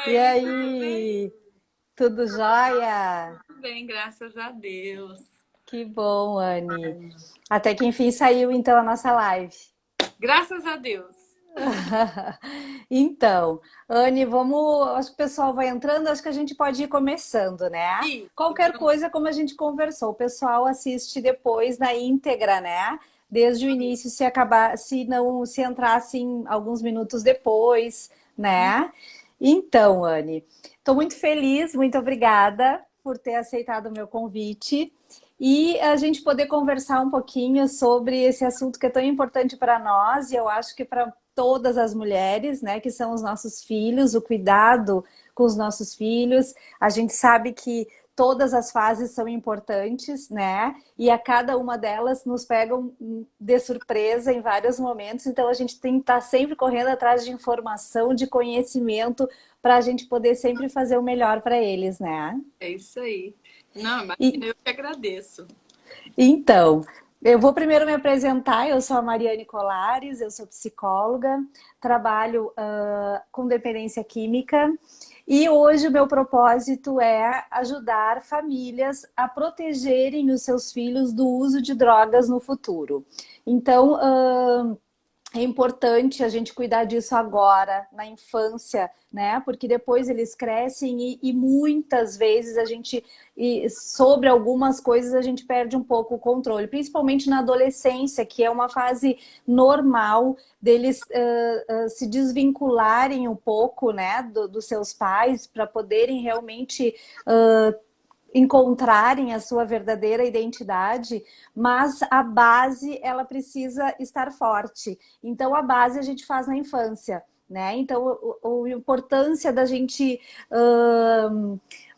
E E aí, tudo bem? aí, tudo jóia? Tudo bem, graças a Deus. Que bom, Anne. Até que enfim saiu então a nossa live. Graças a Deus. Então, Anne, vamos. Acho que o pessoal vai entrando, acho que a gente pode ir começando, né? Isso, Qualquer vamos. coisa, como a gente conversou, o pessoal assiste depois na íntegra, né? Desde o início, se acabar, se não, se entrar assim alguns minutos depois, né? Então, Anne, estou muito feliz, muito obrigada por ter aceitado o meu convite e a gente poder conversar um pouquinho sobre esse assunto que é tão importante para nós e eu acho que para todas as mulheres, né, que são os nossos filhos, o cuidado com os nossos filhos. A gente sabe que todas as fases são importantes, né? E a cada uma delas nos pegam de surpresa em vários momentos. Então a gente tem que estar sempre correndo atrás de informação, de conhecimento, para a gente poder sempre fazer o melhor para eles, né? É isso aí. Não, imagina, E eu que agradeço. então, eu vou primeiro me apresentar. Eu sou a Mariane Colares, eu sou psicóloga, trabalho com dependência química e hoje o meu propósito é ajudar famílias a protegerem os seus filhos do uso de drogas no futuro. Então, é importante a gente cuidar disso agora, na infância, né? Porque depois eles crescem e muitas vezes sobre algumas coisas, a gente perde um pouco o controle, principalmente na adolescência, que é uma fase normal deles se desvincularem um pouco, né, dos seus pais para poderem realmente encontrarem a sua verdadeira identidade, mas a base ela precisa estar forte. Então a base a gente faz na infância, né? Então a importância da gente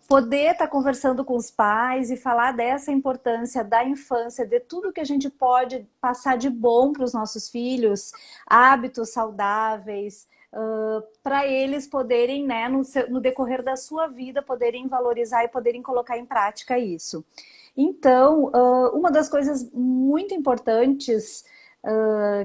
poder estar conversando com os pais e falar dessa importância da infância, de tudo que a gente pode passar de bom para os nossos filhos, hábitos saudáveis, para eles poderem, né, no decorrer da sua vida, poderem valorizar e poderem colocar em prática isso. Então, uma das coisas muito importantes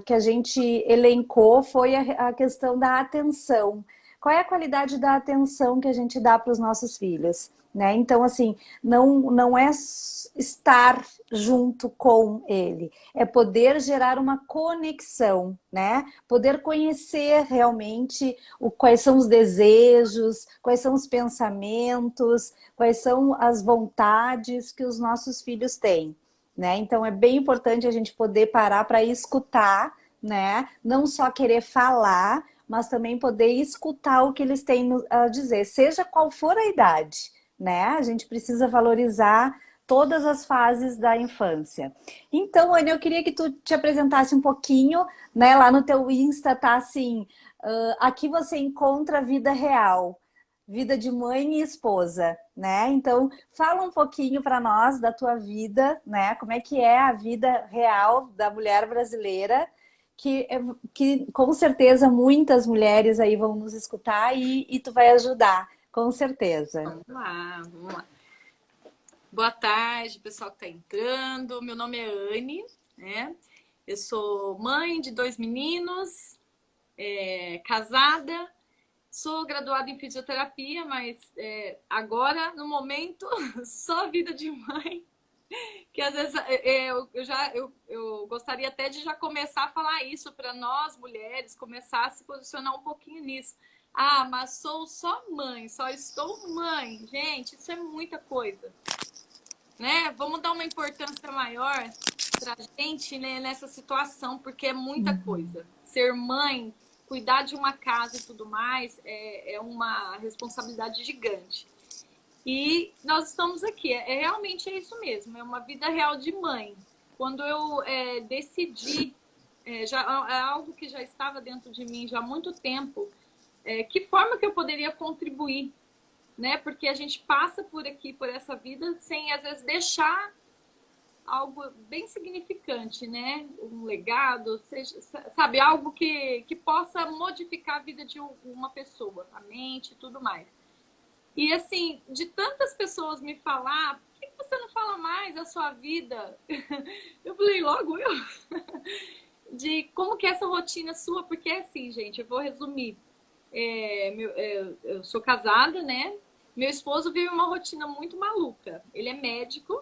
que a gente elencou foi a questão da atenção. Qual é a qualidade da atenção que a gente dá para os nossos filhos? Né? Então, assim, não é estar junto com ele, é poder gerar uma conexão, né? Poder conhecer realmente quais são os desejos, quais são os pensamentos, quais são as vontades que os nossos filhos têm, né? Então é bem importante a gente poder parar para escutar, né? Não só querer falar, mas também poder escutar o que eles têm a dizer, seja qual for a idade, né? A gente precisa valorizar todas as fases da infância. Então, Ana, eu queria que tu te apresentasse um pouquinho, né? Lá no teu Insta tá assim, aqui você encontra a vida real, vida de mãe e esposa, né? Então, fala um pouquinho para nós da tua vida, né? Como é que é a vida real da mulher brasileira, que com certeza muitas mulheres aí vão nos escutar e tu vai ajudar, com certeza. Vamos lá, vamos lá. Boa tarde, pessoal que está entrando. Meu nome é Anne, né? Eu sou mãe de dois meninos, casada, sou graduada em fisioterapia, mas agora, no momento, só vida de mãe. Que às vezes eu gostaria até de já começar a falar isso para nós mulheres, começar a se posicionar um pouquinho nisso. Ah, mas sou só mãe, só estou mãe. Gente, isso é muita coisa, né? Vamos dar uma importância maior pra gente, né, nessa situação, porque é muita coisa. Ser mãe, cuidar de uma casa e tudo mais, é uma responsabilidade gigante. E nós estamos aqui, realmente é isso mesmo, é uma vida real de mãe. Quando eu decidi, já é algo que já estava dentro de mim já há muito tempo, que forma que eu poderia contribuir, né? Porque a gente passa por aqui, por essa vida, sem às vezes deixar algo bem significante, né? Um legado, seja, sabe, algo que possa modificar a vida de uma pessoa, a mente e tudo mais. E assim, de tantas pessoas me falar, por que você não fala mais da sua vida? Eu falei, logo eu. De como que é essa rotina sua, porque é assim, gente, eu vou resumir. Eu sou casada, né? Meu esposo vive uma rotina muito maluca. Ele é médico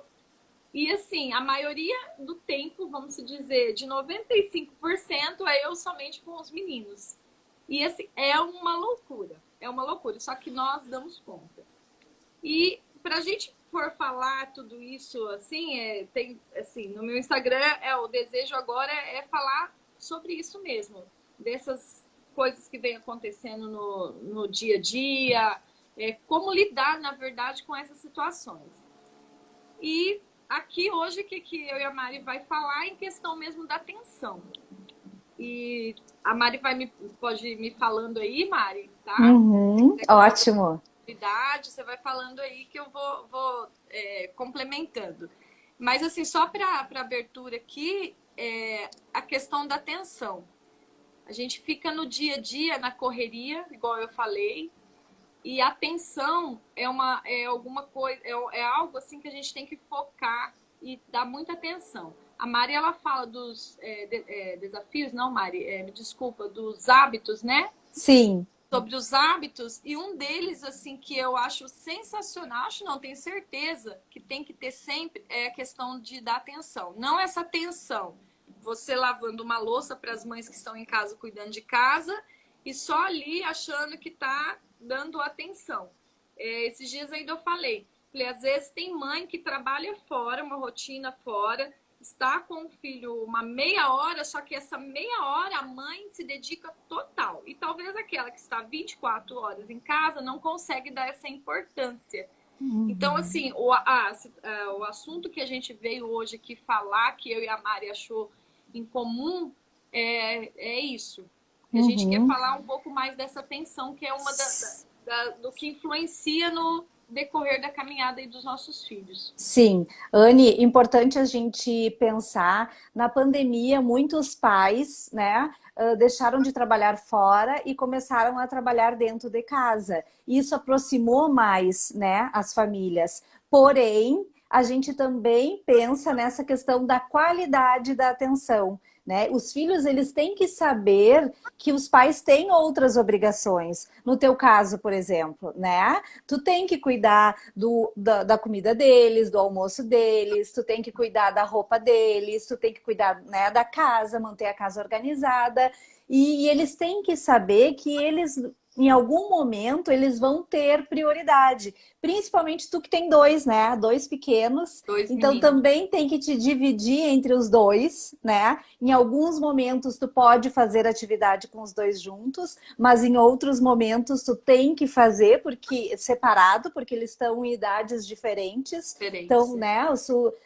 e, assim, a maioria do tempo, vamos dizer, de 95% é eu somente com os meninos. E, assim, é uma loucura. É uma loucura. Só que nós damos conta. E para a gente for falar tudo isso, assim, tem, assim, no meu Instagram, o desejo agora é falar sobre isso mesmo, dessas coisas que vem acontecendo no dia a dia, como lidar, na verdade, com essas situações. E aqui hoje, o que eu e a Mari vai falar em questão mesmo da atenção. E a Mari pode me falando aí, Mari, tá? Uhum, ótimo. Você vai falando aí que eu vou complementando. Mas, assim, só para abertura aqui, a questão da atenção. A gente fica no dia a dia, na correria, igual eu falei, e a atenção é alguma coisa, é algo assim que a gente tem que focar e dar muita atenção. A Mari, ela fala dos desafios, não, Mari, me desculpa, dos hábitos, né? Sim. Sobre os hábitos, e um deles, assim, que eu acho sensacional, acho não, tenho certeza que tem que ter sempre, é a questão de dar atenção. Não essa atenção, você lavando uma louça para as mães que estão em casa cuidando de casa, e só ali achando que tá dando atenção. Esses dias ainda eu falei, às vezes tem mãe que trabalha fora, uma rotina fora, está com o filho uma meia hora, só que essa meia hora a mãe se dedica total. E talvez aquela que está 24 horas em casa não consegue dar essa importância. Então, assim, o assunto que a gente veio hoje aqui falar, que eu e a Mari achou em comum, é isso. A gente quer Uhum. falar um pouco mais dessa tensão, que é uma do que influencia no decorrer da caminhada aí dos nossos filhos. Sim, Anne, importante a gente pensar, na pandemia, muitos pais, né, deixaram de trabalhar fora e começaram a trabalhar dentro de casa. Isso aproximou mais, né, as famílias. Porém, a gente também pensa nessa questão da qualidade da atenção, né? Os filhos, eles têm que saber que os pais têm outras obrigações. No teu caso, por exemplo, né? Tu tem que cuidar da comida deles, do almoço deles, tu tem que cuidar da roupa deles, tu tem que cuidar, né, da casa, manter a casa organizada. E eles têm que saber que eles, em algum momento, eles vão ter prioridade. Principalmente tu que tem dois, né? Dois pequenos. Dois Então meninos. também tem que te dividir entre os dois, né? Em alguns momentos tu pode fazer atividade com os dois juntos, mas em outros momentos tu tem que fazer porque separado, porque eles estão em idades diferentes. Então, Diferentes. né,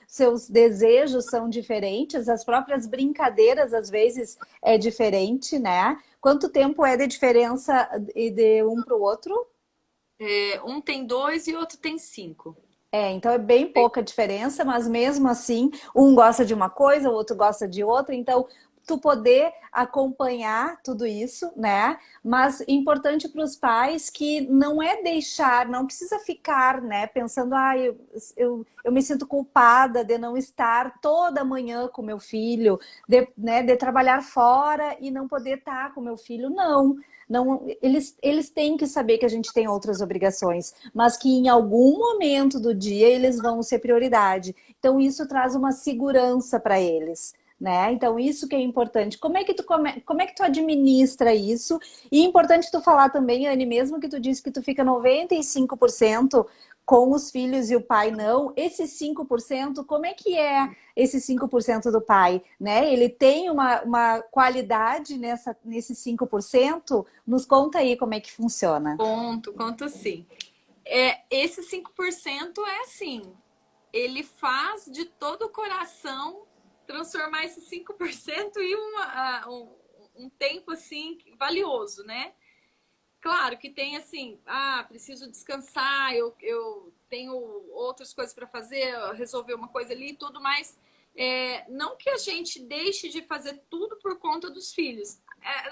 seus desejos são diferentes, as próprias brincadeiras às vezes é diferente, né? Quanto tempo é de diferença de um para o outro? Um tem 2 e outro tem 5. Então é bem pouca diferença, mas mesmo assim, um gosta de uma coisa, o outro gosta de outra, então tu poder acompanhar tudo isso, né? Mas importante para os pais que não é deixar, não precisa ficar, né, pensando, eu me sinto culpada de não estar toda manhã com meu filho, de trabalhar fora e não poder estar com meu filho, não. Não, eles têm que saber que a gente tem outras obrigações, mas que em algum momento do dia eles vão ser prioridade. Então, isso traz uma segurança para eles. Né? Então, isso que é importante. Como é que tu administra isso? E é importante tu falar também, Anne, mesmo que tu disse que tu fica 95% com os filhos e o pai não, esses 5%, como é que é esse 5% do pai? Né? Ele tem uma qualidade nesses 5%? Nos conta aí como é que funciona. Conto sim. Esse 5% é assim, ele faz de todo o coração transformar esse 5% em um tempo assim valioso, né? Claro que tem assim, preciso descansar, eu tenho outras coisas para fazer, resolver uma coisa ali e tudo, mas não que a gente deixe de fazer tudo por conta dos filhos.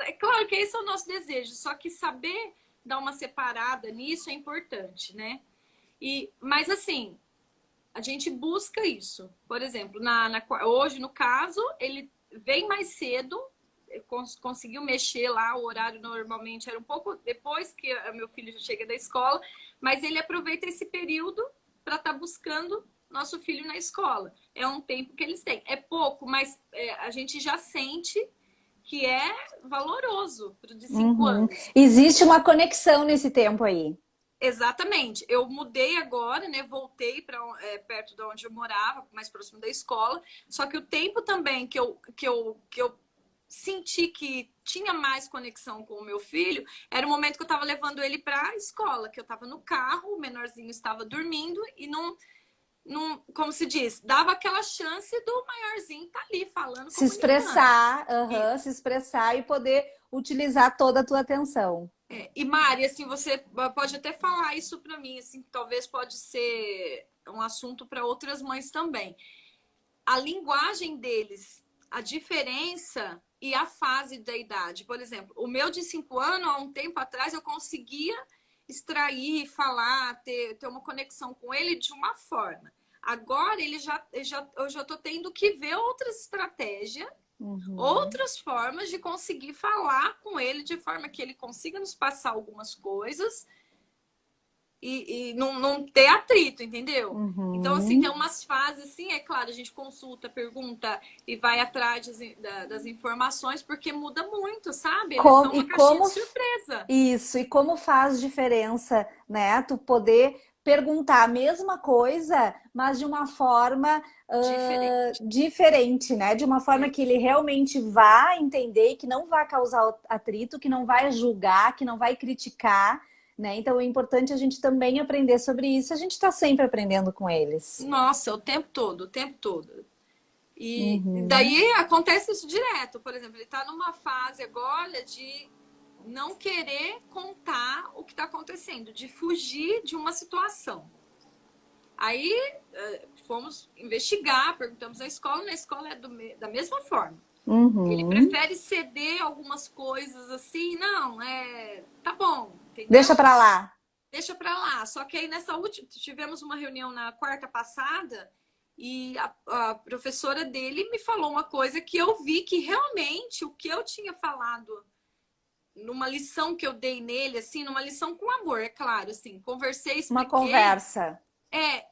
É claro que esse é o nosso desejo, só que saber dar uma separada nisso é importante, né? Mas assim, a gente busca isso. Por exemplo, hoje, no caso, ele vem mais cedo, conseguiu mexer lá, o horário normalmente era um pouco depois que meu filho já chega da escola, mas ele aproveita esse período para estar buscando nosso filho na escola. É um tempo que eles têm. É pouco, mas a gente já sente que é valoroso para o de 5 anos. Existe uma conexão nesse tempo aí. Exatamente. Eu mudei agora, né? Voltei para perto de onde eu morava, mais próximo da escola. Só que o tempo também que eu senti que tinha mais conexão com o meu filho era o momento que eu estava levando ele para a escola, que eu estava no carro, o menorzinho estava dormindo e não, como se diz, dava aquela chance do maiorzinho estar ali falando, Se expressar, se expressar e poder utilizar toda a tua atenção. E Mari, assim, você pode até falar isso para mim, assim, talvez pode ser um assunto para outras mães também. A linguagem deles, a diferença e a fase da idade. Por exemplo, o meu de 5 anos, há um tempo atrás, eu conseguia extrair, falar, ter uma conexão com ele de uma forma. Agora eu já estou tendo que ver outras estratégias, outras formas de conseguir falar com ele de forma que ele consiga nos passar algumas coisas e não ter atrito, entendeu? Então, assim, tem umas fases, assim, é claro, a gente consulta, pergunta e vai atrás das informações, porque muda muito, sabe? Eles são uma caixinha de surpresa. Isso, e como faz diferença, né? Tu poder perguntar a mesma coisa, mas de uma forma diferente, né? De uma forma que ele realmente vá entender e que não vai causar atrito, que não vai julgar, que não vai criticar, né? Então é importante a gente também aprender sobre isso. A gente está sempre aprendendo com eles. Nossa, o tempo todo, o tempo todo. E daí acontece isso direto. Por exemplo, ele está numa fase agora de não querer contar o que está acontecendo, de fugir de uma situação. Aí fomos investigar, perguntamos na escola é da mesma forma. Ele prefere ceder algumas coisas assim, não, tá bom. Entendeu? Deixa pra lá. Deixa pra lá. Só que aí nessa última, tivemos uma reunião na quarta passada e a professora dele me falou uma coisa que eu vi que realmente o que eu tinha falado numa lição que eu dei nele, assim, numa lição com amor, é claro, assim, conversei, expliquei. Uma conversa.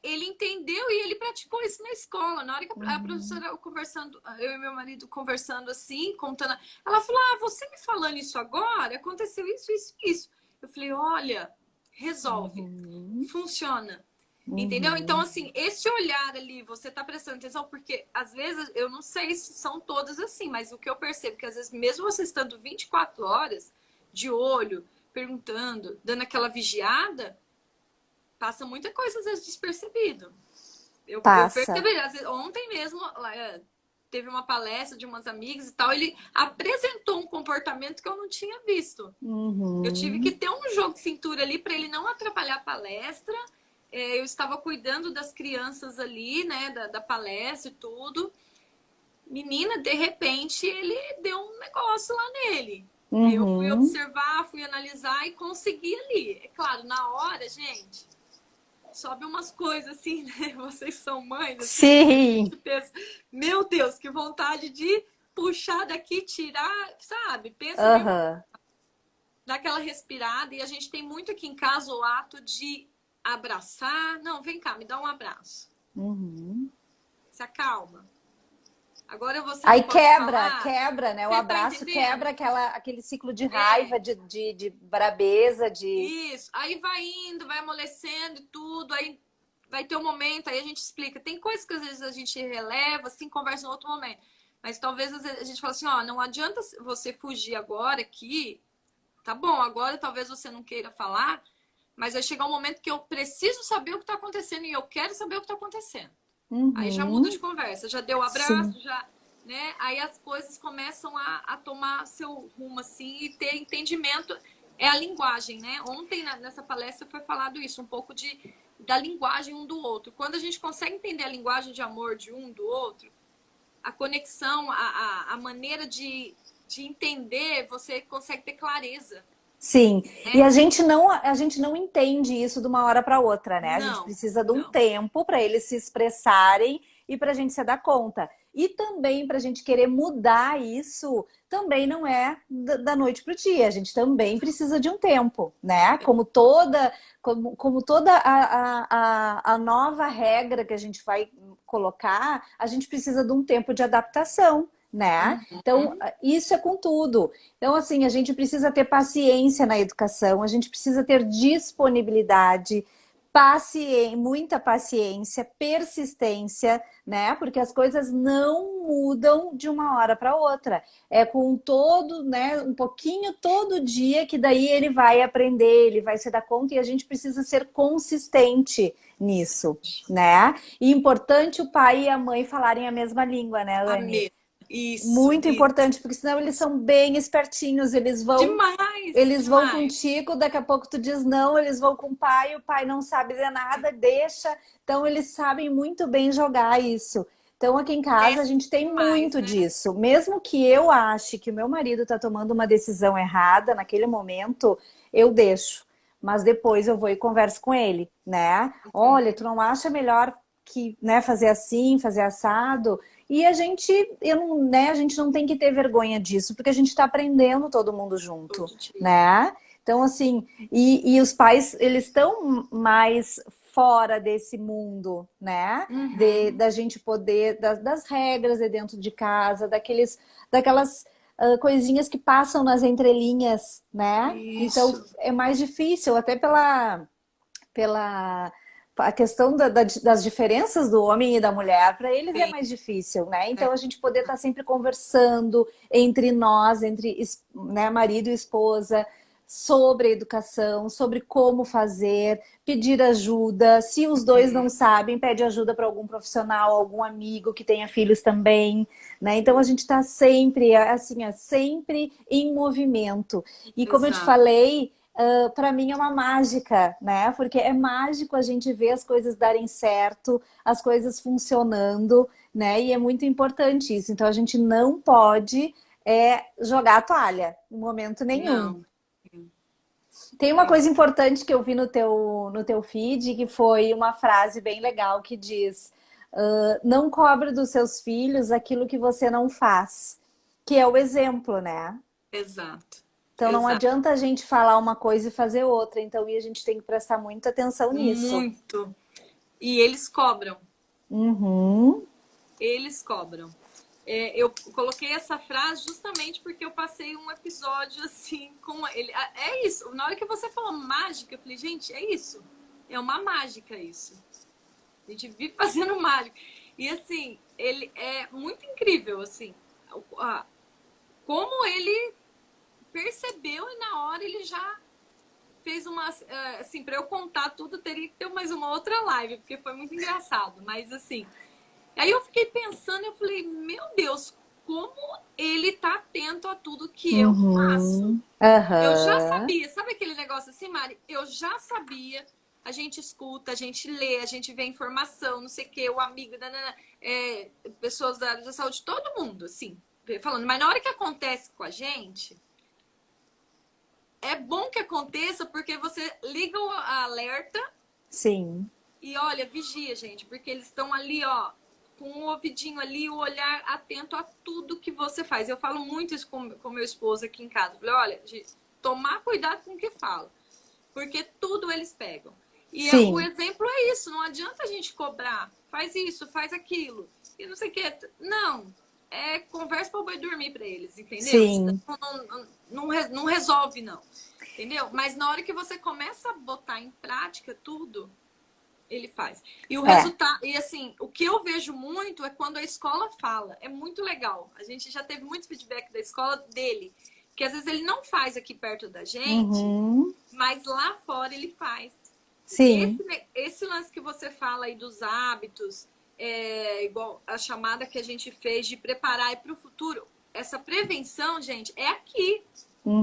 Ele entendeu e ele praticou isso na escola. Na hora que a professora conversando, eu e meu marido conversando assim, contando, ela falou: você me falando isso agora, aconteceu isso, isso, isso. Eu falei: olha, resolve, funciona. Entendeu? Então, assim, esse olhar ali, você tá prestando atenção, porque às vezes, eu não sei se são todas assim, mas o que eu percebo é que às vezes, mesmo você estando 24 horas de olho, perguntando, dando aquela vigiada, passa muita coisa às vezes despercebido. Eu percebi, às vezes, ontem mesmo teve uma palestra de umas amigas e tal, ele apresentou um comportamento que eu não tinha visto. Eu tive que ter um jogo de cintura ali para ele não atrapalhar a palestra. Eu estava cuidando das crianças ali, né, da palestra e tudo. Menina, de repente, ele deu um negócio lá nele. Aí eu fui observar, fui analisar e consegui ali. É claro, na hora, gente, sobe umas coisas assim, né? Vocês são mães. Assim, sim! Meu Deus, que vontade de puxar daqui, tirar, sabe? Pensa dá aquela respirada. E a gente tem muito aqui em casa o ato de abraçar. Não, vem cá, me dá um abraço. Se acalma. Agora você aí quebra, né? O abraço quebra aquele ciclo de raiva, de brabeza, de... Isso. Aí vai indo, vai amolecendo e tudo. Aí vai ter um momento, aí a gente explica. Tem coisas que às vezes a gente releva, assim, conversa em outro momento. Mas talvez às vezes, a gente fala assim, não adianta você fugir agora aqui. Tá bom, agora talvez você não queira falar, mas vai chegar um momento que eu preciso saber o que está acontecendo e eu quero saber o que está acontecendo. Aí já muda de conversa, já deu abraço, já, né? Aí as coisas começam a tomar seu rumo assim e ter entendimento. É a linguagem, né? Ontem nessa palestra foi falado isso, um pouco da linguagem um do outro. Quando a gente consegue entender a linguagem de amor de um do outro, a conexão, a maneira de entender, você consegue ter clareza. Sim, e a gente não entende isso de uma hora para outra, né? A gente precisa de um tempo para eles se expressarem e para a gente se dar conta. E também para a gente querer mudar isso, também não é da noite para o dia. A gente também precisa de um tempo, né? Como toda a nova regra que a gente vai colocar, a gente precisa de um tempo de adaptação, né? Então, isso é com tudo. Então, assim, a gente precisa ter paciência na educação, a gente precisa ter disponibilidade, muita paciência, persistência, né? Porque as coisas não mudam de uma hora para outra. É com todo, né, um pouquinho todo dia que daí ele vai aprender, ele vai se dar conta e a gente precisa ser consistente nisso, né? E importante o pai e a mãe falarem a mesma língua, né, Anne? Amei. Isso, Muito isso. importante, porque senão eles são bem espertinhos, Demais, eles vão demais. contigo, daqui a pouco tu diz não, eles vão com o pai não sabe de nada, deixa. Então eles sabem muito bem jogar isso. Então aqui em casa a É gente tem demais, muito né? disso. Mesmo que eu ache que o meu marido está tomando uma decisão errada naquele momento, eu deixo. Mas depois eu vou e converso com ele, né? Olha, tu não acha melhor que, né, fazer assim, fazer assado? E a gente não tem que ter vergonha disso, porque a gente está aprendendo todo mundo junto, Todo dia. né? Então, assim, e os pais, eles estão mais fora desse mundo, né? Da gente poder, das regras de dentro de casa, daquelas coisinhas que passam nas entrelinhas, né? Então, Isso, é mais difícil, até pela a questão das diferenças do homem e da mulher, para eles é sim. mais difícil, né? É. Então a gente poder estar sempre conversando entre nós, né, marido e esposa, sobre a educação, sobre como fazer, pedir ajuda. Se os dois não sabem, pede ajuda para algum profissional, algum amigo que tenha filhos também, né? Então a gente está sempre, assim, sempre em movimento. E como eu te Exato. falei, para mim é uma mágica, né? Porque é mágico a gente ver as coisas darem certo, as coisas funcionando, né? E é muito importante isso. Então a gente não pode jogar a toalha em momento nenhum. Não, Tem uma tem. coisa importante que eu vi no teu feed, que foi uma frase bem legal que diz: não cobre dos seus filhos aquilo que você não faz, que é o exemplo, né? Exato. Então não Exato. adianta a gente falar uma coisa e fazer outra. Então, e a gente tem que prestar muita atenção nisso. Muito. E eles cobram. Uhum. Eles cobram. Eu coloquei essa frase justamente porque eu passei um episódio assim com ele. É isso. Na hora que você falou mágica, eu falei, gente, é isso. É uma mágica isso. A gente vive fazendo mágica. E assim, ele é muito incrível, assim, como ele percebeu e na hora ele já fez uma. Assim, para eu contar tudo, teria que ter mais uma outra live, porque foi muito engraçado. Mas assim. Aí eu fiquei pensando, eu falei, meu Deus, como ele tá atento a tudo que eu faço. Uhum. Eu já Aham. sabia, sabe aquele negócio assim, Mari? Eu já sabia. A gente escuta, a gente lê, a gente vê informação, não sei o que, o amigo, pessoas da área da saúde, todo mundo, assim, falando. Mas na hora que acontece com a gente, é bom que aconteça porque você liga o alerta Sim. e olha, vigia, gente, porque eles estão ali, ó, com o ouvidinho ali, o olhar atento a tudo que você faz. Eu falo muito isso com meu esposo aqui em casa. Eu falei, olha, gente, tomar cuidado com o que fala, porque tudo eles pegam. E o Sim. exemplo é isso, não adianta a gente cobrar, faz isso, faz aquilo, e não sei o que. Não, é conversa para o boi dormir para eles, entendeu? Sim. Não resolve, não. Entendeu? Mas na hora que você começa a botar em prática tudo, ele faz. E o É. resultado, e assim, o que eu vejo muito é quando a escola fala. É muito legal. A gente já teve muito feedback da escola dele, que às vezes ele não faz aqui perto da gente, Uhum. mas lá fora ele faz. Sim. Esse lance que você fala aí dos hábitos, igual a chamada que a gente fez de preparar para o futuro, essa prevenção, gente, é aqui.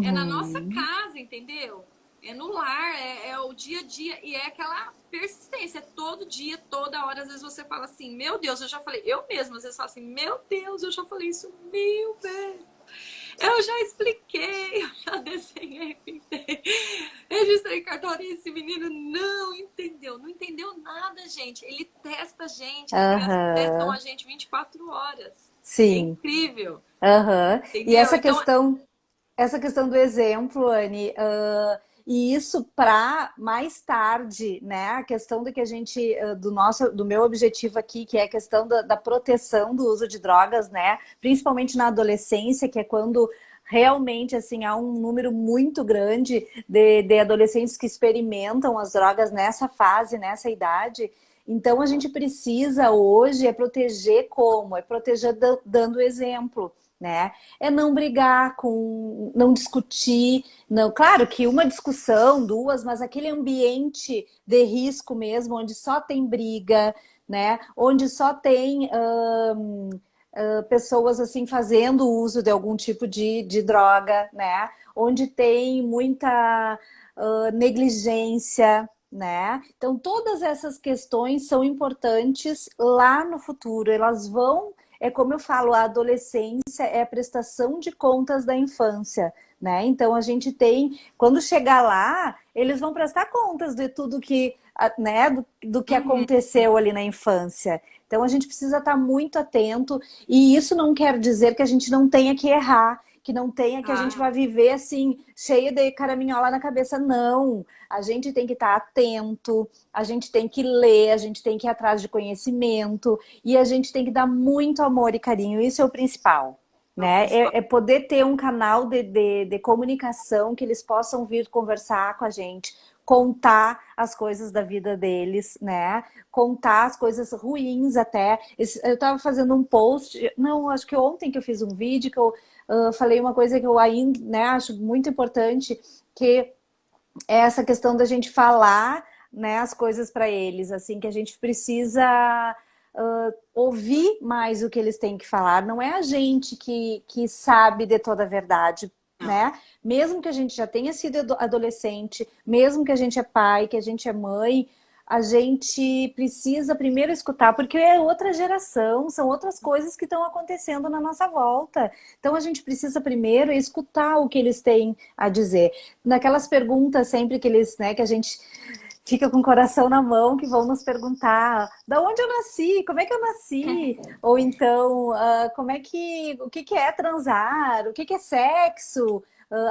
É na nossa Uhum. casa, entendeu? É no lar, é o dia a dia. E é aquela persistência, é todo dia, toda hora. Às vezes você fala assim, meu Deus, eu já falei. Eu mesma, às vezes falo assim, meu Deus, eu já falei isso 1000 vezes. Eu já expliquei, eu já desenhei, pintei, registrei cartório e esse menino não entendeu. Não entendeu nada, gente. Ele testa a gente, as crianças testam Aham, a gente 24 horas. É sim. incrível, Aham. E entendeu? Então, essa questão do exemplo, Anne, e isso para mais tarde, né? A questão do que a gente, do meu objetivo aqui, que é a questão da proteção do uso de drogas, né? Principalmente na adolescência, que é quando realmente assim há um número muito grande de adolescentes que experimentam as drogas nessa fase, nessa idade. Então a gente precisa hoje é proteger como? É proteger dando exemplo, né? É não brigar com, não discutir, não, claro que uma discussão, duas, mas aquele ambiente de risco mesmo, onde só tem briga, né? Onde só tem pessoas assim fazendo uso de algum tipo de droga, né? Onde tem muita negligência, né? Então todas essas questões são importantes lá no futuro, elas vão é como eu falo, a adolescência é a prestação de contas da infância, né? Então a gente tem, quando chegar lá, eles vão prestar contas de tudo que, né, do que uhum, aconteceu ali na infância. Então a gente precisa estar muito atento, e isso não quer dizer que a gente não tenha que errar, que não tenha que a gente ah, vai viver assim, cheio de caraminhola na cabeça, não. A gente tem que estar atento, a gente tem que ler, a gente tem que ir atrás de conhecimento, e a gente tem que dar muito amor e carinho, isso é o principal. é o Né? principal. É poder ter um canal de comunicação que eles possam vir conversar com a gente, contar as coisas da vida deles, né? Contar as coisas ruins até. Eu estava fazendo um post, não, acho que ontem que eu fiz um vídeo que eu falei uma coisa que eu ainda, né, acho muito importante, que é essa questão da gente falar, né, as coisas para eles, assim, que a gente precisa ouvir mais o que eles têm que falar. Não é a gente que sabe de toda a verdade, Não. né? Mesmo que a gente já tenha sido adolescente, mesmo que a gente é pai, que a gente é mãe, a gente precisa primeiro escutar, porque é outra geração, são outras coisas que estão acontecendo na nossa volta. Então a gente precisa primeiro escutar o que eles têm a dizer. Naquelas perguntas sempre que eles, né, que a gente fica com o coração na mão, que vão nos perguntar da onde eu nasci, como é que eu nasci, ou então como é que, o que é transar, o que é sexo,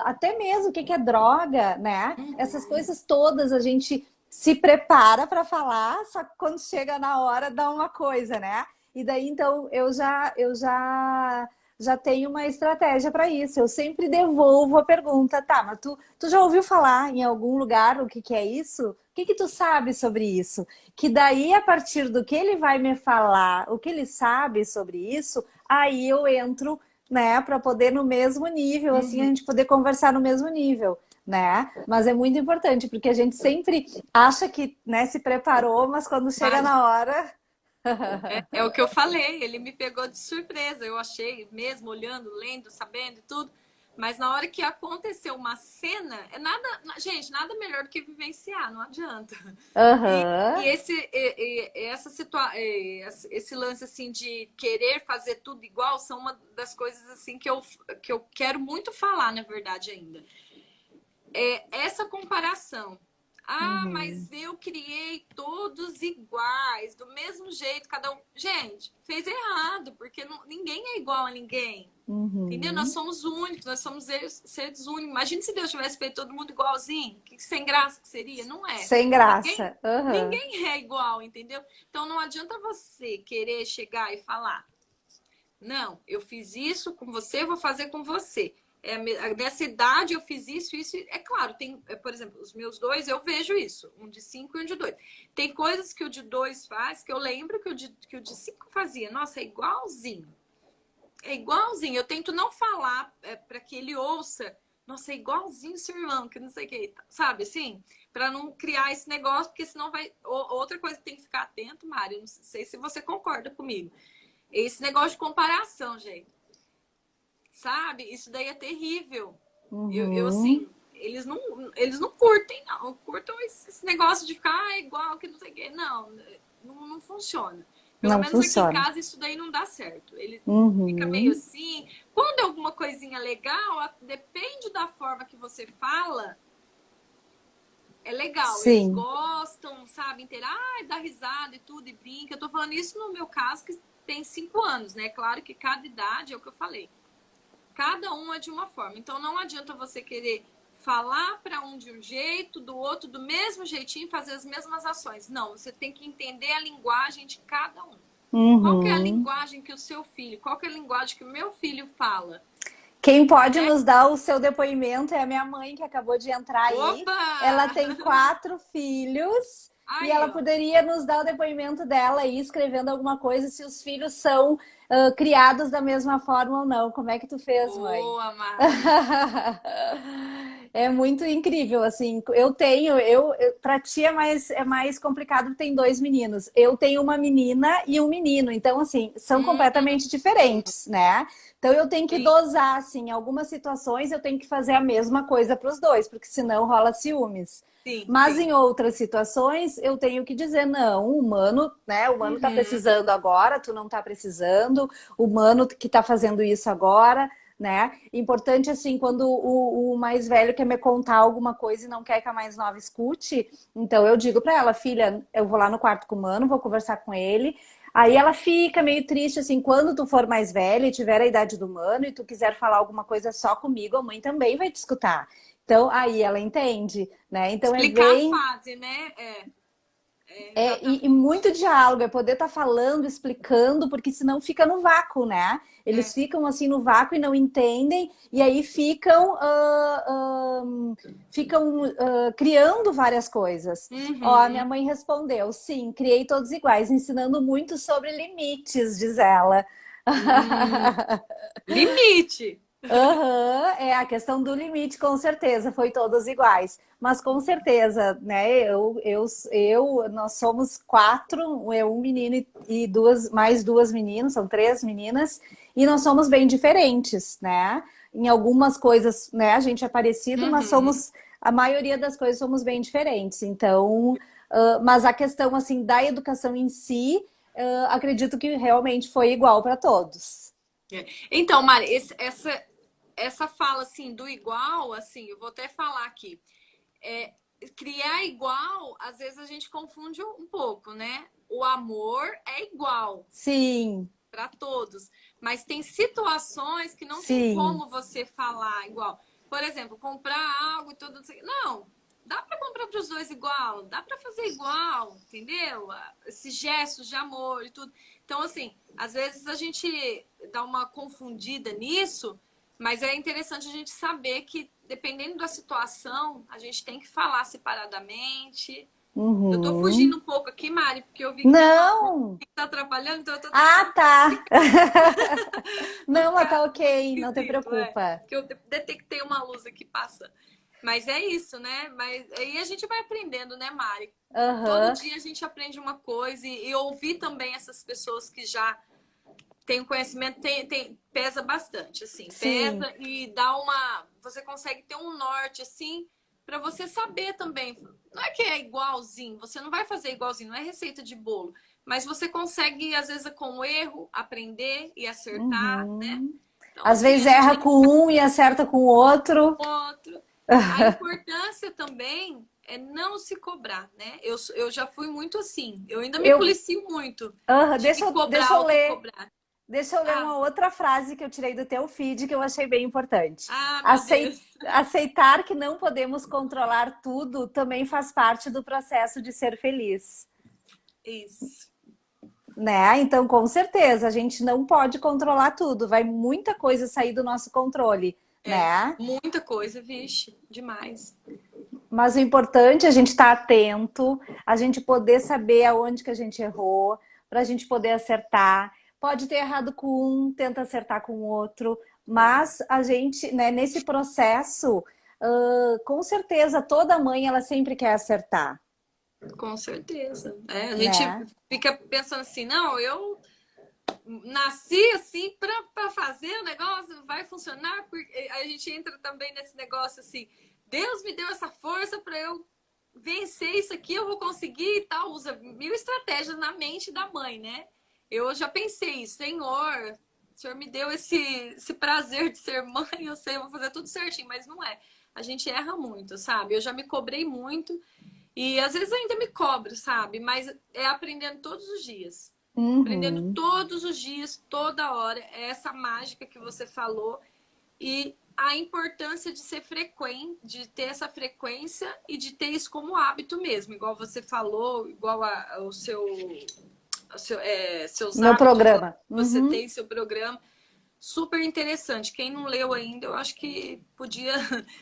até mesmo o que é droga, né? Essas Uhum. coisas todas a gente se prepara para falar, só que quando chega na hora dá uma coisa, né? E daí então eu já tenho uma estratégia para isso. Eu sempre devolvo a pergunta, tá, mas tu já ouviu falar em algum lugar o que é isso? O que tu sabe sobre isso? Que daí, a partir do que ele vai me falar, o que ele sabe sobre isso, aí eu entro, né, para poder no mesmo nível, assim, a Uhum. gente poder conversar no mesmo nível, né? Mas é muito importante, porque a gente sempre acha que, né, se preparou, mas quando chega Vai. na hora. É o que eu falei, ele me pegou de surpresa. Eu achei mesmo, olhando, lendo, sabendo e tudo. Mas na hora que aconteceu uma cena, é nada, gente, nada melhor do que vivenciar, não adianta. E Aham. essa esse lance assim de querer fazer tudo igual são uma das coisas assim que eu quero muito falar, na verdade, ainda. É essa comparação. Ah, Uhum. mas eu criei todos iguais, do mesmo jeito, cada um. Gente, fez errado, porque ninguém é igual a ninguém. Entendeu? Nós Uhum. somos únicos, nós somos seres únicos. Imagina se Deus tivesse feito todo mundo igualzinho. Que sem graça que seria? Não é. Sem Ninguém, graça. Aham. ninguém é igual, entendeu? Então não adianta você querer chegar e falar: não, eu fiz isso com você, eu vou fazer com você. Nessa idade eu fiz isso, isso. É claro, tem, por exemplo, os meus dois, eu vejo isso, um de 5 e um de 2. Tem coisas que o de 2 faz, que eu lembro que o de 5 fazia. Nossa, é igualzinho. É igualzinho. Eu tento não falar para que ele ouça. Nossa, é igualzinho seu irmão, que não sei o que, sabe assim? Para não criar esse negócio, porque senão vai. Outra coisa que tem que ficar atento, Mário, não sei se você concorda comigo. Esse negócio de comparação, gente. Sabe? Isso daí é terrível. Uhum. Assim, eles não curtem, não. Curtam esse negócio de ficar igual, que não sei o quê. Não, não funciona. Pelo Não menos aqui em funciona. casa isso daí não dá certo. Ele fica meio Uhum. assim. Quando é alguma coisinha legal, depende da forma que você fala, é legal. Eles Sim. gostam, sabe? Interagem, dá risada e tudo, e brinca. Eu tô falando isso no meu caso, que tem 5 anos, né? Claro que cada idade é o que eu falei. Cada um é de uma forma. Então não adianta você querer falar para um de um jeito, do outro do mesmo jeitinho, fazer as mesmas ações. Não, você tem que entender a linguagem de cada um. Qual que é a Uhum. linguagem que o seu filho, qual que é a linguagem que o meu filho fala? Quem pode Né? nos dar o seu depoimento é a minha mãe, que acabou de entrar aí. Opa! Ela tem 4 filhos e Aí, ela ó. poderia nos dar o depoimento dela aí, escrevendo alguma coisa, se os filhos são criados da mesma forma ou não. Como é que tu fez, mãe? Boa, Mari. É muito incrível, assim. Para ti é mais complicado, tem 2 meninos. Eu tenho uma menina e um menino, então, assim, são completamente diferentes, né? Então, eu tenho que Sim, dosar, assim, em algumas situações eu tenho que fazer a mesma coisa para os dois, porque senão rola ciúmes. sim, Mas sim. em outras situações eu tenho que dizer, não, o humano, né? O humano tá Uhum. precisando agora, tu não tá precisando, o humano que tá fazendo isso agora, né? Importante assim, quando o mais velho quer me contar alguma coisa e não quer que a mais nova escute, então eu digo para ela, filha, eu vou lá no quarto com o humano, vou conversar com ele. Aí ela fica meio triste assim, quando tu for mais velha e tiver a idade do humano e tu quiser falar alguma coisa só comigo, a mãe também vai te escutar. Então, aí ela entende, né? Então é Explicar a bem fase, né? e Exatamente. muito diálogo, é poder estar falando, explicando, porque senão fica no vácuo, né? Eles É. ficam assim no vácuo e não entendem, e aí ficam criando várias coisas. Ó, a minha Uhum. mãe respondeu: sim, criei todos iguais, ensinando muito sobre limites, diz ela. Hum. Limite. Aham, é a questão do limite, com certeza, foi todos iguais. Mas com certeza, né? Nós somos 4, um menino e mais 2 meninas, são 3 meninas, e nós somos bem diferentes, né? Em algumas coisas, né, a gente é parecido, mas Uhum. a maioria das coisas somos bem diferentes. Então, mas a questão, assim, da educação em si, acredito que realmente foi igual para todos. É. Então, Mari, essa fala assim do igual, assim, eu vou até falar aqui. É, criar igual, às vezes a gente confunde um pouco, né? O amor é igual Sim, para todos, mas tem situações que não tem sim. como você falar igual. Por exemplo, comprar algo e tudo. Não, dá para comprar para os dois igual, dá para fazer igual, entendeu? Esses gestos de amor e tudo. Então, assim, às vezes a gente dá uma confundida nisso, mas é interessante a gente saber que, dependendo da situação, a gente tem que falar separadamente. Eu tô fugindo Uhum. um pouco aqui, Mari, porque eu vi que tem uma luz Não! que tá atrapalhando, então eu tô Ah, tentando tá! não Não, mas ficar tá ok, não te esquisito, preocupa. que eu detectei uma luz aqui passando. Mas é isso, né? Mas aí a gente vai aprendendo, né, Mari? Todo Aham, dia a gente aprende uma coisa e ouvir também essas pessoas que já têm o conhecimento pesa bastante, assim, sim. pesa e dá uma. Você consegue ter um norte, assim, para você saber também. Não é que é igualzinho, você não vai fazer igualzinho, não é receita de bolo, mas você consegue, às vezes, com o erro, aprender e acertar, né? Uhum. Então, Às assim, vezes a gente erra tem que com um e acerta com o outro. outro. A importância também é não se cobrar, né? Eu já fui muito assim. Eu ainda me Eu, policio muito de me deixa cobrar, eu ler. autocobrar. Deixa eu ler Ah, uma outra frase que eu tirei do teu feed que eu achei bem importante. meu Deus. Aceitar que não podemos controlar tudo também faz parte do processo de ser feliz. Isso. Né? Então, com certeza, a gente não pode controlar tudo, vai muita coisa sair do nosso controle, É. né? Muita coisa, vixe, demais. Mas o importante é a gente estar atento, a gente poder saber aonde que a gente errou, para a gente poder acertar. Pode ter errado com um, tenta acertar com o outro, É. mas a gente, né, nesse processo, com certeza, toda mãe ela sempre quer acertar, Com certeza. É, a gente né? fica pensando assim, não, eu nasci assim para fazer o negócio, vai funcionar, porque a gente entra também nesse negócio assim, Deus me deu essa força para eu vencer isso aqui, eu vou conseguir e tal, usa mil estratégias na mente da mãe, né? Eu já pensei, Senhor, o Senhor me deu esse prazer de ser mãe, eu sei, eu vou fazer tudo certinho, mas não é. A gente erra muito, sabe? Eu já me cobrei muito e às vezes ainda me cobro, sabe? Mas é aprendendo todos os dias. Aprendendo Uhum. todos os dias, toda hora. É essa mágica que você falou. E a importância de ser frequente, de ter essa frequência e de ter isso como hábito mesmo, igual você falou, igual seus Meu hábitos, igual programa. você Uhum. tem seu programa. Super interessante. Quem não leu ainda, eu acho que podia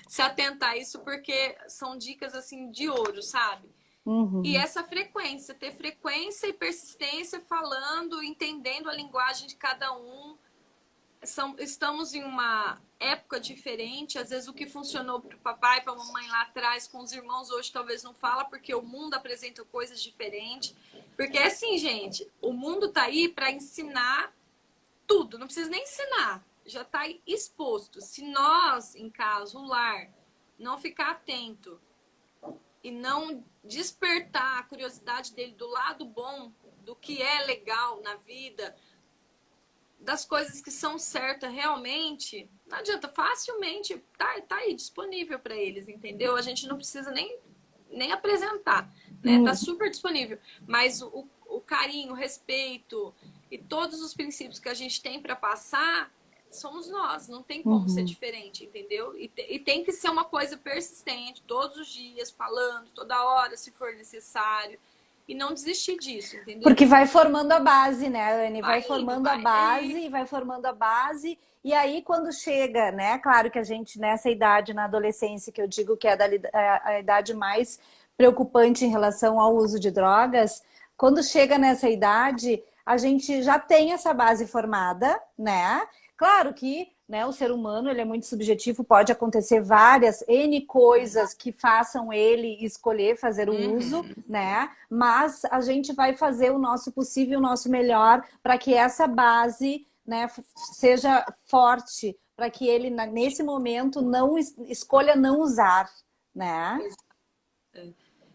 se atentar a isso, porque são dicas assim de ouro, sabe? E Uhum. essa frequência, ter frequência e persistência falando, entendendo a linguagem de cada um. Estamos em uma época diferente. Às vezes o que funcionou para o papai, para a mamãe lá atrás, com os irmãos, hoje talvez não fala, porque o mundo apresenta coisas diferentes. Porque é assim, gente, o mundo tá aí para ensinar tudo, não precisa nem ensinar, já está exposto. Se nós, em casa, o lar, não ficar atento e não despertar a curiosidade dele do lado bom, do que é legal na vida, das coisas que são certas realmente, não adianta, facilmente tá aí disponível para eles, entendeu? A gente não precisa nem apresentar, né? Tá Uhum. super disponível. Mas o carinho, o respeito e todos os princípios que a gente tem para passar somos nós, não tem como ser Uhum. diferente, entendeu? E tem que ser uma coisa persistente, todos os dias, falando, toda hora, se for necessário, e não desistir disso, entendeu? Porque vai formando a base, né, Anne? Vai Vai indo, formando a vai. É base isso. e vai formando a base. E aí, quando chega, né? Claro que a gente, nessa idade, na adolescência, que eu digo que é a idade mais preocupante em relação ao uso de drogas, quando chega nessa idade, a gente já tem essa base formada, né? Claro que, né, o ser humano ele é muito subjetivo, pode acontecer várias N coisas que façam ele escolher fazer o uso, Uhum. né? Mas a gente vai fazer o nosso possível, o nosso melhor para que essa base, né, seja forte, para que ele nesse momento não escolha não usar, né?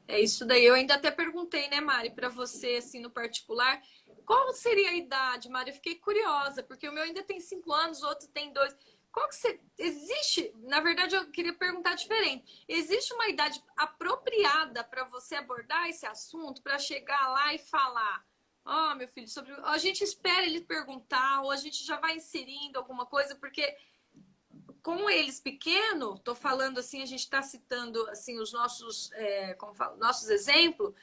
É isso daí. Eu ainda até perguntei, né, Mari, para você, assim, no particular, qual seria a idade, Mari? Eu fiquei curiosa, porque o meu ainda tem 5 anos, o outro tem 2. Qual que você... Existe, na verdade, eu queria perguntar diferente. Existe uma idade apropriada para você abordar esse assunto, para chegar lá e falar, ó, oh, meu filho, sobre... A gente espera ele perguntar, ou a gente já vai inserindo alguma coisa, porque com eles pequeno, tô falando assim, a gente está citando assim os nossos, como falo, nossos exemplos,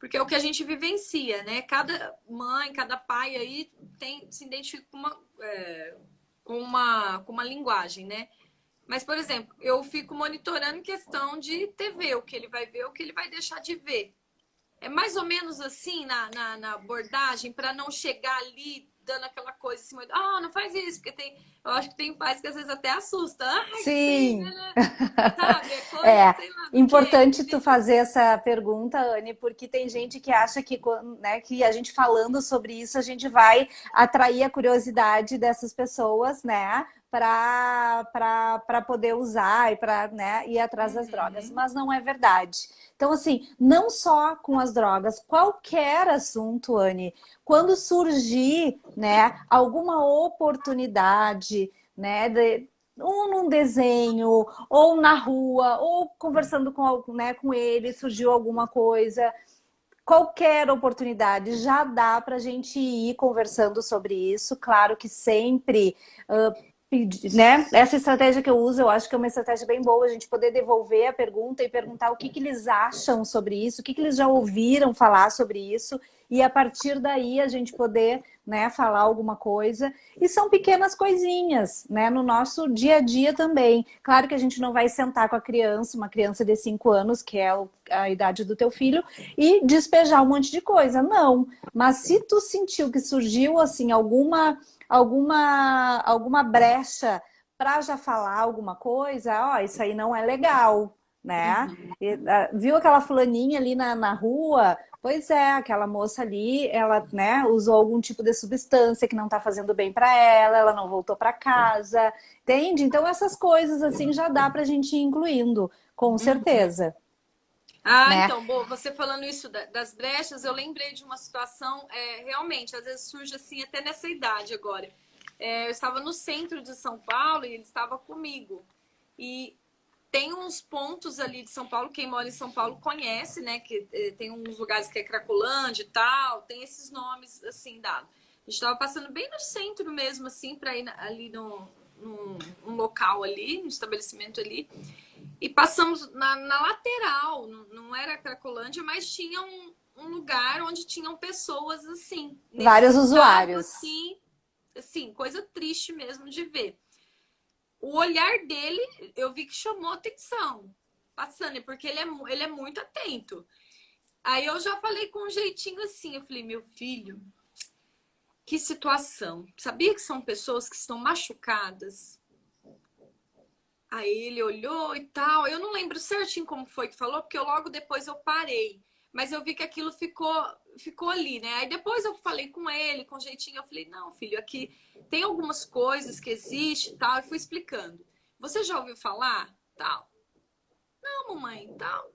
porque é o que a gente vivencia, né? Cada mãe, cada pai aí se identifica com uma linguagem, né? Mas, por exemplo, eu fico monitorando questão de TV, o que ele vai ver, o que ele vai deixar de ver. É mais ou menos assim na abordagem, para não chegar ali dando aquela coisa assim, não faz isso, porque eu acho que tem pais que às vezes até assusta. Ai, sim, Sim. né? Sabe? É coisa, É sei lá do quê. importante tu fazer essa pergunta, Anne, porque tem gente que acha que, né, que a gente falando sobre isso, a gente vai atrair a curiosidade dessas pessoas, né, para poder usar e para, né, ir atrás das drogas. Uhum. Mas não é verdade. Então, assim, não só com as drogas, qualquer assunto, Anne, quando surgir, né, alguma oportunidade, né, ou num desenho, ou na rua, ou conversando né, com ele, surgiu alguma coisa. Qualquer oportunidade já dá para a gente ir conversando sobre isso. Claro que sempre, né? Essa estratégia que eu uso, eu acho que é uma estratégia bem boa, a gente poder devolver a pergunta e perguntar o que eles acham sobre isso, o que eles já ouviram falar sobre isso, e a partir daí a gente poder, né, falar alguma coisa. E são pequenas coisinhas, né, no nosso dia a dia também. Claro que a gente não vai sentar com a criança, uma criança de 5 anos, que é a idade do teu filho, e despejar um monte de coisa. Não. Mas se tu sentiu que surgiu, assim, alguma brecha para já falar alguma coisa, ó, isso aí não é legal, né? Uhum. E, viu aquela fulaninha ali na rua? Pois é, aquela moça ali, ela, né, usou algum tipo de substância que não tá fazendo bem para ela não voltou para casa, entende? Então essas coisas assim já dá pra gente ir incluindo, com Uhum. certeza. Ah, né? então, boa, você falando isso das brechas, eu lembrei de uma situação, realmente, às vezes surge assim, até nessa idade agora. Eu estava no centro de São Paulo e ele estava comigo. E tem uns pontos ali de São Paulo, quem mora em São Paulo conhece, né? Que tem uns lugares que é Cracolândia e tal, tem esses nomes assim dados. A gente estava passando bem no centro mesmo, assim, para ir ali num local ali, no estabelecimento ali. E passamos na lateral, não era Cracolândia, mas tinha um lugar onde tinham pessoas assim, Vários nesse estado usuários. assim, assim, coisa triste mesmo de ver. O olhar dele, eu vi que chamou atenção, passando, porque ele é muito atento. Aí eu já falei com um jeitinho assim, eu falei, meu filho, que situação. Sabia que são pessoas que estão machucadas? Aí ele olhou e tal. Eu não lembro certinho como foi que falou, porque logo depois eu parei. Mas eu vi que aquilo ficou ali, né? Aí depois eu falei com ele, com jeitinho. Eu falei, não, filho, aqui tem algumas coisas que existem e tal. E fui explicando. Você já ouviu falar? Tal. Não, mamãe, tal.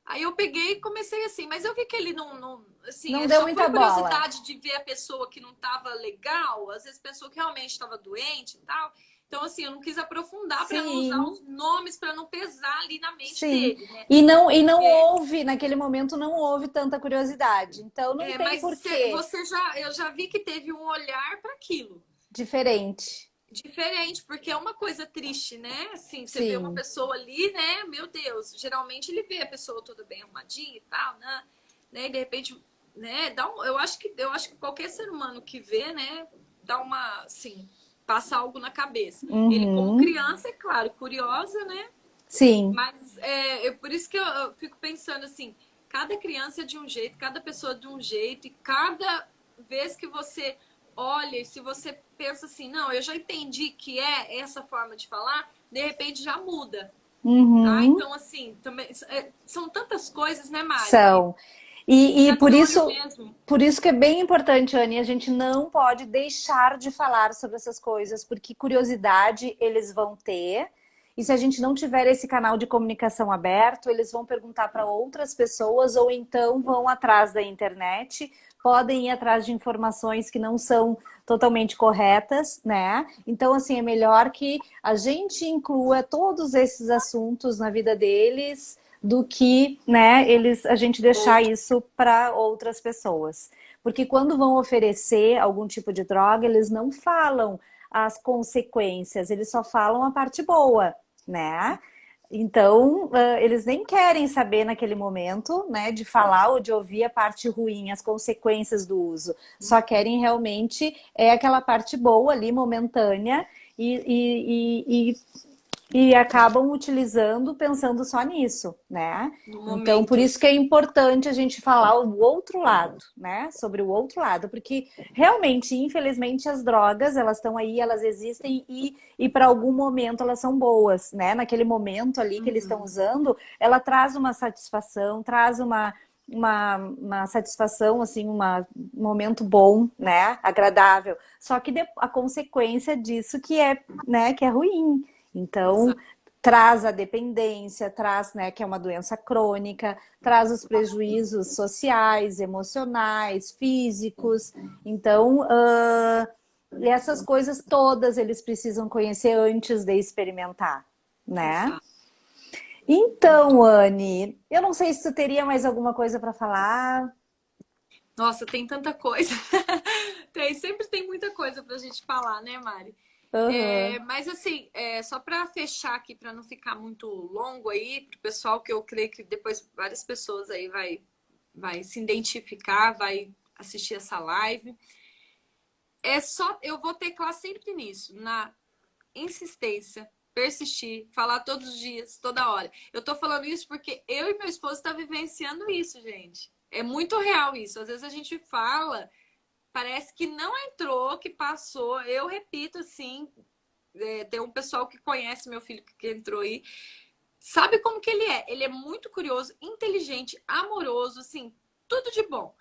Aí eu peguei e comecei assim, mas eu vi que ele não assim, Não deu só foi muita bola. curiosidade de ver a pessoa que não estava legal, às vezes pessoa que realmente estava doente e tal. Então, assim, eu não quis aprofundar para não usar Sim, os nomes, para não pesar ali na mente sim. dele, né? E não Porque, houve, naquele momento não houve tanta curiosidade. Então não tem mas porquê. eu já vi que teve um olhar para aquilo. Diferente. Diferente, porque é uma coisa triste, né? Assim, você vê uma Sim. pessoa ali, né? Meu Deus, geralmente ele vê a pessoa toda bem arrumadinha e tal, né? E de repente, né? Eu acho que qualquer ser humano que vê, né? Dá uma, assim, passa algo na cabeça. Ele, como Uhum. criança, é claro, curiosa, né? Sim. Mas por isso que eu fico pensando assim, cada criança é de um jeito, cada pessoa é de um jeito, e cada vez que você olha, e se você pensa assim, não, eu já entendi que é essa forma de falar, de repente já muda, tá? Uhum. Então, assim, também são tantas coisas, né, Mari, que São. E fica de por olho isso, mesmo. por isso que é bem importante, Anne, a gente não pode deixar de falar sobre essas coisas, porque curiosidade eles vão ter. E se a gente não tiver esse canal de comunicação aberto, eles vão perguntar para outras pessoas ou então vão atrás da internet, podem ir atrás de informações que não são totalmente corretas, né? Então, assim, é melhor que a gente inclua todos esses assuntos na vida deles do que, né, a gente deixar isso para outras pessoas. Porque quando vão oferecer algum tipo de droga, eles não falam as consequências, eles só falam a parte boa, né? Então, eles nem querem saber naquele momento, né, de falar ou de ouvir a parte ruim, as consequências do uso. Só querem realmente aquela parte boa ali, momentânea, e acabam utilizando pensando só nisso, né? No Então, por momento. isso que é importante a gente falar o outro lado, né? Sobre o outro lado, porque realmente, infelizmente, as drogas, elas estão aí, elas existem e para algum momento elas são boas, né? Naquele momento ali que eles estão Uhum. usando, ela traz uma satisfação, traz uma satisfação, assim, um momento bom, né? Agradável. Só que a consequência disso né, que é ruim. Então, Exato. traz a dependência, traz, né, que é uma doença crônica, traz os prejuízos sociais, emocionais, físicos. Então, essas coisas todas eles precisam conhecer antes de experimentar, né? Exato. Então, Anne, eu não sei se tu teria mais alguma coisa para falar. Nossa, tem tanta coisa. Sempre tem muita coisa pra gente falar, né, Mari? Aham. Mas assim, só para fechar aqui, para não ficar muito longo aí, pro pessoal que eu creio que depois várias pessoas aí vai se identificar, vai assistir essa live. Eu vou teclar sempre nisso, na insistência, persistir, falar todos os dias, toda hora. Eu tô falando isso porque eu e meu esposo tá vivenciando isso, gente. É muito real isso. Às vezes a gente fala, parece que não entrou, que passou. Eu repito assim, tem um pessoal que conhece meu filho que entrou aí, sabe como que ele é? Ele é muito curioso, inteligente, amoroso, assim, tudo de bom.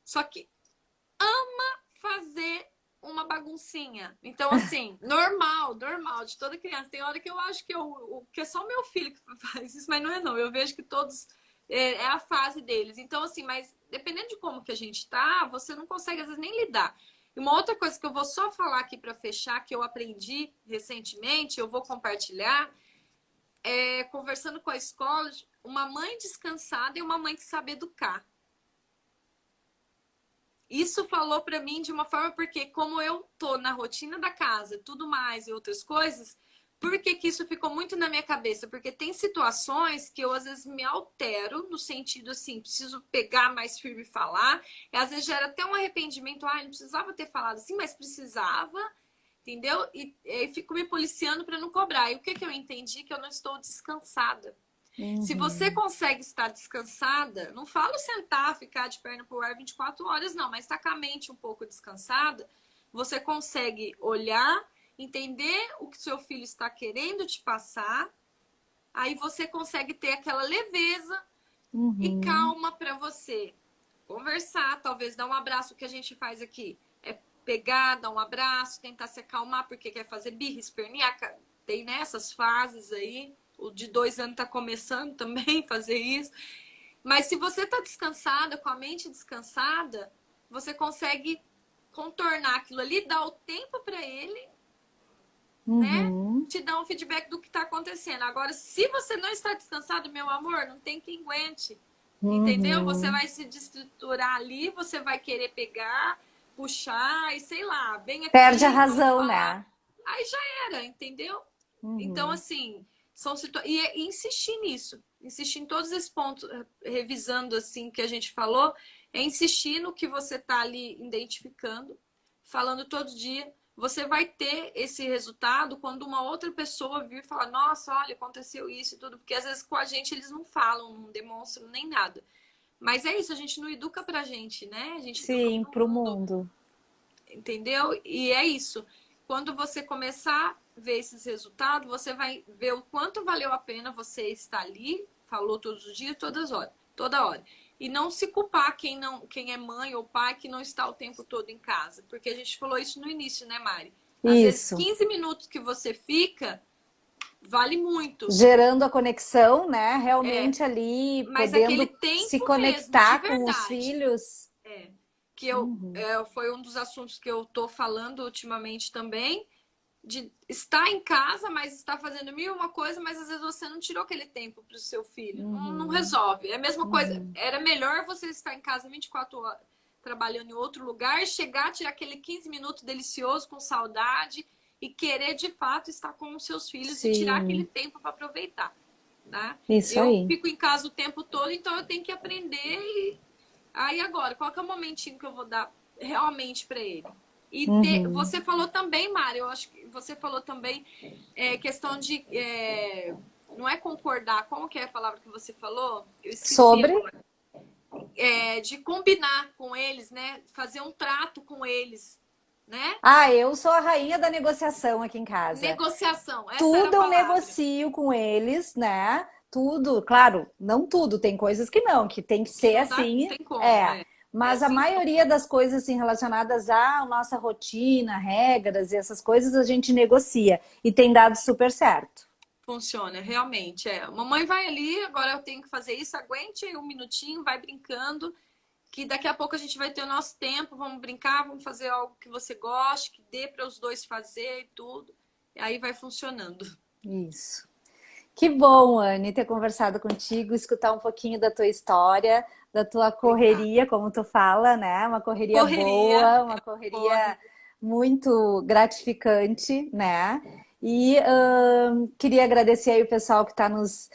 Só que fazer uma baguncinha. Então, assim, normal, normal, de toda criança. Tem hora que eu acho que é só o meu filho que faz isso, mas não é não. Eu vejo que todos é a fase deles. Então, assim, mas dependendo de como que a gente tá, você não consegue, às vezes, nem lidar. E uma outra coisa que eu vou só falar aqui para fechar, que eu aprendi recentemente, eu vou compartilhar, conversando com a escola, uma mãe descansada e uma mãe que sabe educar. Isso falou para mim de uma forma, porque como eu tô na rotina da casa, tudo mais e outras coisas, por que que isso ficou muito na minha cabeça? Porque tem situações que eu às vezes me altero no sentido assim, preciso pegar mais firme e falar, e às vezes gera até um arrependimento, não precisava ter falado assim, mas precisava, entendeu? E fico me policiando para não cobrar. E o que que eu entendi? Que eu não estou descansada. Se você consegue estar descansada, não falo sentar, ficar de perna pro ar 24 horas, não, mas estar com a mente um pouco descansada, você consegue olhar, entender o que seu filho está querendo te passar, aí você consegue ter aquela leveza e calma para você conversar, talvez dar um abraço, que a gente faz aqui. É pegar, dar um abraço, tentar se acalmar, porque quer fazer birra, espernear, tem nessas fases aí. O de 2 anos tá começando também a fazer isso. Mas se você tá descansada, com a mente descansada, você consegue contornar aquilo ali, dar o tempo para ele, né? Te dar um feedback do que tá acontecendo. Agora, se você não está descansado, meu amor, não tem quem aguente. Entendeu? Você vai se destruturar ali, você vai querer pegar, puxar e sei lá, bem aqui. Perde a razão, né? Aí já era, entendeu? Então, assim, são situações. E insistir nisso, insistir em todos esses pontos, revisando assim que a gente falou, é insistir no que você tá ali identificando, falando todo dia. Você vai ter esse resultado quando uma outra pessoa vir falar, nossa, olha, aconteceu isso e tudo, porque às vezes com a gente eles não falam, não demonstram nem nada. Mas é isso, a gente não educa pra gente, né? A gente Sim, pro mundo. Entendeu? E é isso. Quando você começar a ver esses resultados, você vai ver o quanto valeu a pena você estar ali, falou todos os dias, toda hora. E não se culpar quem é mãe ou pai que não está o tempo todo em casa. Porque a gente falou isso no início, né, Mari? Às vezes 15 minutos que você fica, vale muito. Gerando a conexão, né? Realmente ali, mas podendo se conectar mesmo, com os filhos. Que foi um dos assuntos que eu tô falando ultimamente também, de estar em casa, mas estar fazendo mil e uma coisa, mas às vezes você não tirou aquele tempo para o seu filho. Não resolve. É a mesma coisa. Era melhor você estar em casa 24 horas trabalhando em outro lugar, chegar, tirar aquele 15 minutos delicioso com saudade e querer de fato estar com os seus filhos e tirar aquele tempo para aproveitar. Tá? Eu fico em casa o tempo todo, então eu tenho que aprender e aí agora, qual que é o momentinho que eu vou dar realmente para ele? E você falou também, Mari, eu acho que você falou também questão de... não é concordar, como que é a palavra que você falou? Eu esqueci agora. De combinar com eles, né? Fazer um trato com eles, né? Eu sou a rainha da negociação aqui em casa. Negociação, essa tudo era a palavra. Eu negocio com eles, né? Tudo, claro, não tudo, tem coisas que não, que tem que ser assim. Não tem como, Mas a maioria das coisas assim, relacionadas à nossa rotina, regras e essas coisas, a gente negocia. E tem dado super certo. Funciona, realmente. Mamãe vai ali, agora eu tenho que fazer isso, aguente um minutinho, vai brincando, que daqui a pouco a gente vai ter o nosso tempo, vamos brincar, vamos fazer algo que você goste, que dê para os dois fazer e tudo. E aí vai funcionando. Isso. Que bom, Anne, ter conversado contigo, escutar um pouquinho da tua história, da tua correria, como tu fala, né? Uma correria boa, uma correria muito gratificante, né? E queria agradecer aí o pessoal que está nos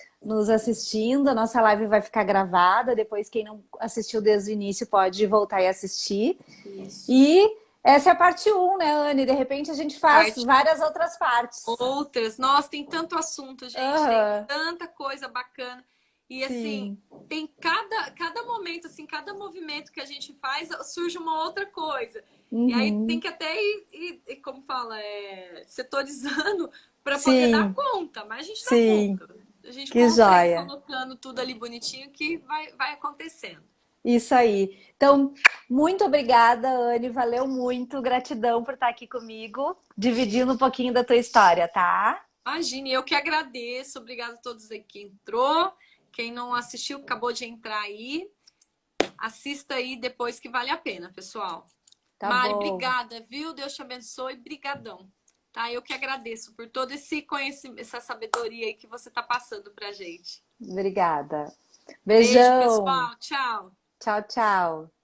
assistindo. A nossa live vai ficar gravada, depois quem não assistiu desde o início pode voltar e assistir. Isso. E essa é a parte 1, né, Anne? De repente a gente faz várias outras partes. Nossa, tem tanto assunto, gente. Tem tanta coisa bacana. E assim, tem cada momento, assim, cada movimento que a gente faz, surge uma outra coisa. E aí tem que até ir como fala, setorizando para poder dar conta. Mas a gente dá conta. A gente consegue colocando tudo ali bonitinho que vai acontecendo. Isso aí. Então, muito obrigada, Anne. Valeu muito. Gratidão por estar aqui comigo, dividindo um pouquinho da tua história, tá? Imagine, eu que agradeço. Obrigada a todos aí que entrou. Quem não assistiu, acabou de entrar aí, assista aí depois que vale a pena, pessoal. Tá Mari, bom. obrigada, viu? Deus te abençoe, brigadão. Tá? Eu que agradeço por todo esse conhecimento, essa sabedoria aí que você tá passando pra gente. Obrigada. Beijo, Beijão. pessoal. Tchau. Tchau, tchau.